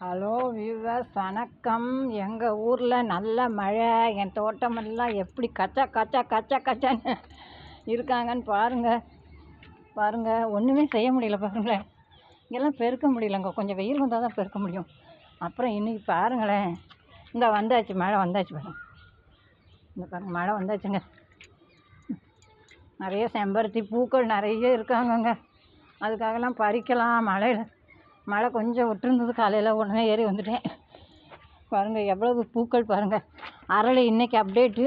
Hello viewers, வணக்கம். எங்கள் ஊரில் நல்ல மழை. என் தோட்டமெல்லாம் எப்படி கச்சா கச்சா கச்சா கச்சான்னு இருக்காங்கன்னு பாருங்கள். ஒன்றுமே செய்ய முடியல பாருங்களேன். இங்கெல்லாம் பெருக்க முடியலங்க. கொஞ்சம் வெயில் வந்தால் தான் பெருக்க முடியும். அப்புறம் இன்றைக்கி பாருங்களேன், இந்த வந்தாச்சு, மழை வந்தாச்சு பாருங்கள். இந்த பாருங்கள், மழை வந்தாச்சுங்க. நிறைய செம்பருத்தி பூக்கள் நிறைய இருக்காங்கங்க. அதுக்காகலாம் பறிக்கலாம். மழை கொஞ்சம் விட்டுருந்தது. காலையில் உடனே ஏறி வந்துட்டேன். பாருங்கள் எவ்வளவு பூக்கள் பாருங்கள். அரளி இன்றைக்கி அப்டேட்டு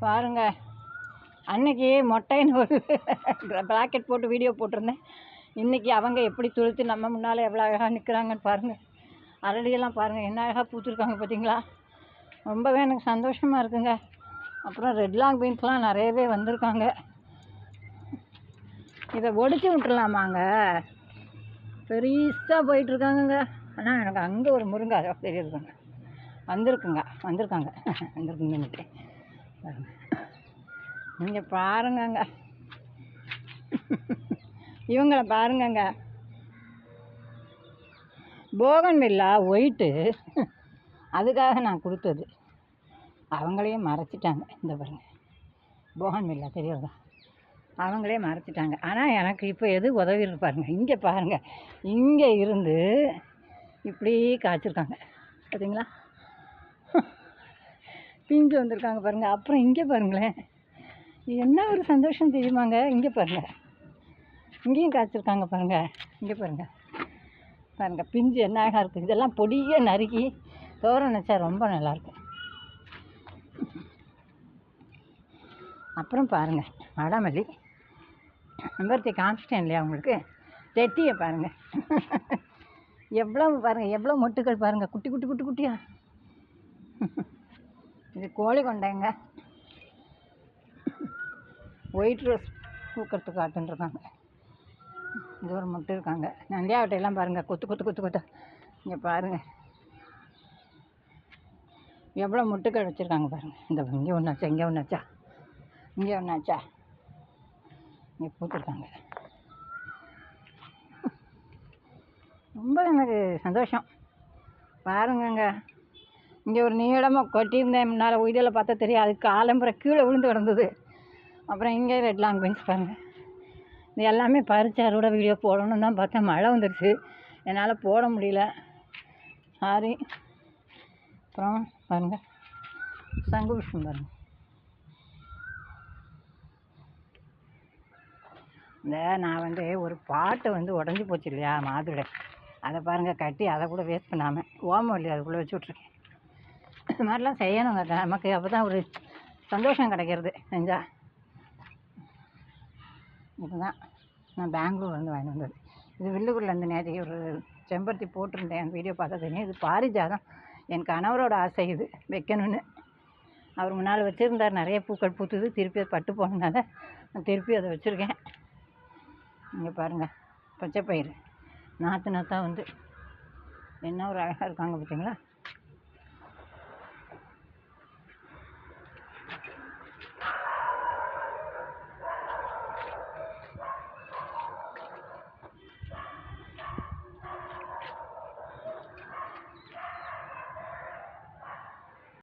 பாருங்கள். அன்னைக்கு மொட்டைன்னு ஒரு ப்ராக்கெட் போட்டு வீடியோ போட்டிருந்தேன். இன்றைக்கி அவங்க எப்படி துளுத்து நம்ம முன்னால் எவ்வளோ அழகாக நிற்கிறாங்கன்னு பாருங்கள். அரளியெல்லாம் பாருங்கள் என்ன அழகாக பூத்துருக்காங்க பார்த்தீங்களா. ரொம்பவே எனக்கு சந்தோஷமாக இருக்குங்க. அப்புறம் ரெட் லாங் பீன்ஸ்லாம் நிறையவே வந்திருக்காங்க. இதை ஒடிச்சு விட்டுலாமாங்க. பெருசாக போயிட்டுருக்காங்கங்க. ஆனால் எனக்கு அங்கே ஒரு முருங்கை தெரியுதுங்க. வந்திருக்காங்க வந்துருக்குங்கன்னுட்டு நீங்கள் பாருங்கங்க. இவங்கள பாருங்கங்க. போகன்வில்லா ஒயிட்டு அதுக்காக நான் கொடுத்தது. அவங்களையும் மறைச்சிட்டாங்க. இந்த பாருங்க, போகன்வில்லா தெரியுறதா, அவங்களே மறைச்சிட்டாங்க. ஆனால் எனக்கு இப்போ எது உதவி இருக்கு பாருங்கள். இங்கே பாருங்கள், இங்கே இருந்து இப்படி காய்ச்சிருக்காங்க பார்த்தீங்களா. பிஞ்சு வந்திருக்காங்க பாருங்கள். அப்புறம் இங்கே பாருங்களேன், என்ன ஒரு சந்தோஷம் தெரியுமாங்க. இங்கே பாருங்கள், இங்கேயும் காய்ச்சிருக்காங்க பாருங்கள். இங்கே பாருங்கள் பிஞ்சு என்ன அழகாக இருக்குது. இதெல்லாம் பொடியை நறுக்கி தோரம் வச்சா ரொம்ப நல்லாயிருக்கும். அப்புறம் பாருங்கள், மடாமல்லி செம்பருத்தி காமிச்சிட்டேன் இல்லையா உங்களுக்கு. தெட்டியை பாருங்கள், எவ்வளோ மொட்டுக்கள் பாருங்கள். குட்டியா. இது கோழி கொண்டைங்க. White rose பூக்கிறதுக்கு காட்டுன்ருக்காங்க. இது ஒரு மொட்டு இருக்காங்க. நந்தியாவட்டையெல்லாம் பாருங்கள், கொத்து. இங்கே பாருங்கள் எவ்வளோ மொட்டுக்கள் வச்சுருக்காங்க பாருங்கள். இந்த இங்கே ஒன்றாச்சா இங்கே பூத்துருக்காங்க. ரொம்ப எனக்கு சந்தோஷம் பாருங்கங்க. இங்கே ஒரு நீளமாக கொட்டியிருந்தேன் முன்னால், உயிரில் பார்த்தா தெரியும். அதுக்கு ஆலம்புற கீழே விழுந்து கிடந்தது. அப்புறம் இங்கே ரெட் லாங் பீன்ஸ் பாருங்கள். இது எல்லாமே பறித்து அறுவடை வீடியோ போடணுன்னு தான் பார்த்தேன். மழை வந்துடுச்சு, என்னால் போட முடியல, சாரி. அப்புறம் பாருங்கள் சங்கு புஷ்பம் பாருங்கள். நான் ஒரு பாட்டை உடஞ்சி போச்சு இல்லையா, மாதுளை. அதை பாருங்கள் கட்டி, அதை கூட வேஸ்ட் பண்ணாமல் ஓமம் இல்லையா அதுக்குள்ளே வச்சு விட்ருக்கேன். இது மாதிரிலாம் செய்யணுங்க நமக்கு. அப்போ தான் ஒரு சந்தோஷம் கிடைக்கிறது செஞ்சால். இதுதான் நான் பெங்களூர் வாங்கிட்டு வந்தது. இது வில்லுக்குள்ளேருந்து நேற்றுக்கு ஒரு செம்பருத்தி போட்டிருந்தேன், வீடியோ பார்த்தா தெரியும். இது பாரிஜாதம். என் கணவரோட ஆசை இது வைக்கணும்னு. அவர் முன்னால் வச்சுருந்தார். நிறைய பூக்கள் பூத்துது. திருப்பி அது பட்டு போனதுனால நான் திருப்பி அதை வச்சுருக்கேன். இங்கே பாருங்கள், பச்சை பயிறு நாற்று என்ன ஒரு அழகாக இருக்காங்க பார்த்தீங்களா.